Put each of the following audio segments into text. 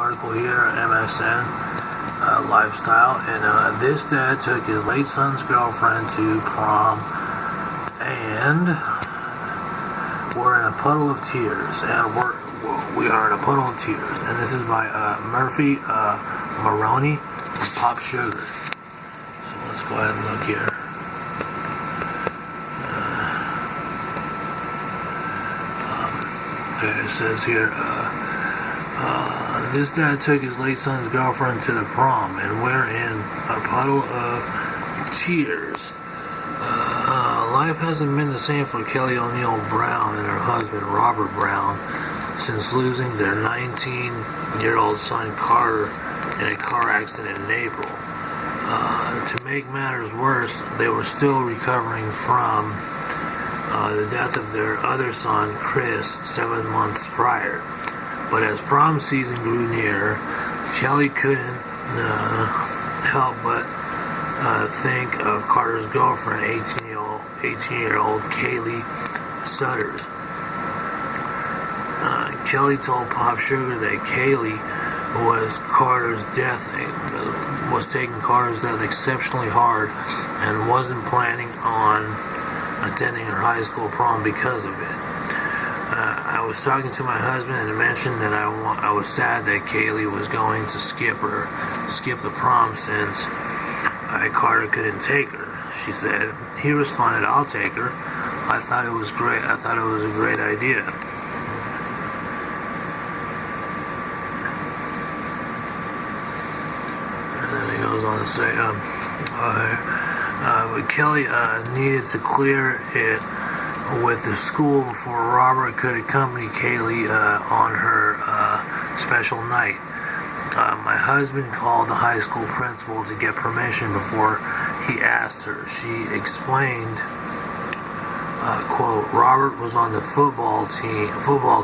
article here, MSN Lifestyle, and this dad took his late son's girlfriend to prom, and we're in a puddle of tears, and we are in a puddle of tears, and this is by Murphy Maroney from Pop Sugar. So let's go ahead and look here. It says here, this dad took his late son's girlfriend to the prom, and we're in a puddle of tears. Life hasn't been the same for Kelly O'Neill Brown and her husband Robert Brown since losing their 19-year-old son Carter in a car accident in April. To make matters worse, they were still recovering from the death of their other son, Chris, 7 months prior. But as prom season grew near, Kelly couldn't help but think of Carter's girlfriend, 18-year-old Kaylee Sutters. Kelly told Pop Sugar that Kaylee was taking Carter's death exceptionally hard and wasn't planning on attending her high school prom because of it. I was talking to my husband and mentioned that I was sad that Kaylee was going to skip the prom since Carter couldn't take her. She said. He responded, "I'll take her. I thought it was great. I thought it was a great idea." And then he goes on to say, but Kelly needed to clear it with the school before Robert could accompany Kaylee on her special night. My husband called the high school principal to get permission before he asked her. She explained, quote, Robert was on the football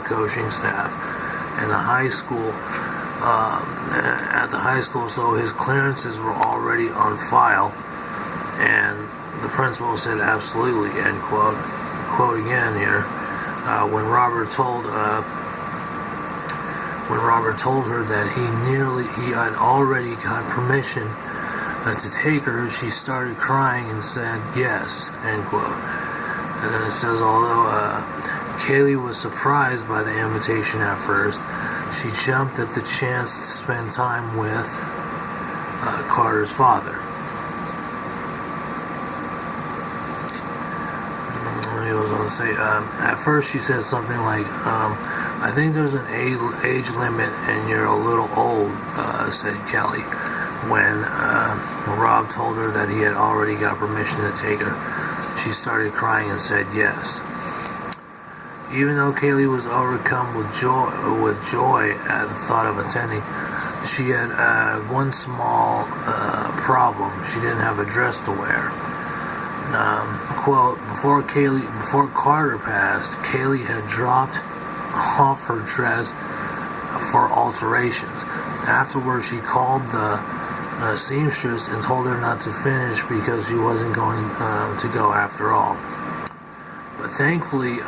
coaching staff and at the high school, so his clearances were already on file. And the principal said, absolutely, end quote. Quote again here, when Robert told her that he had already got permission to take her, she started crying and said yes, end quote. And then it says, although Kaylee was surprised by the invitation at first, she jumped at the chance to spend time with Carter's father. He goes on to say, at first she said something like, I think there's an age limit and you're a little old, said Kelly, when Rob told her that he had already got permission to take her. She started crying and said yes. Even though Kaylee was overcome with joy at the thought of attending, she had one small problem. She didn't have a dress to wear. Quote, before Carter passed, Kaylee had dropped off her dress for alterations. Afterwards, she called the seamstress and told her not to finish because she wasn't going to go after all. But thankfully,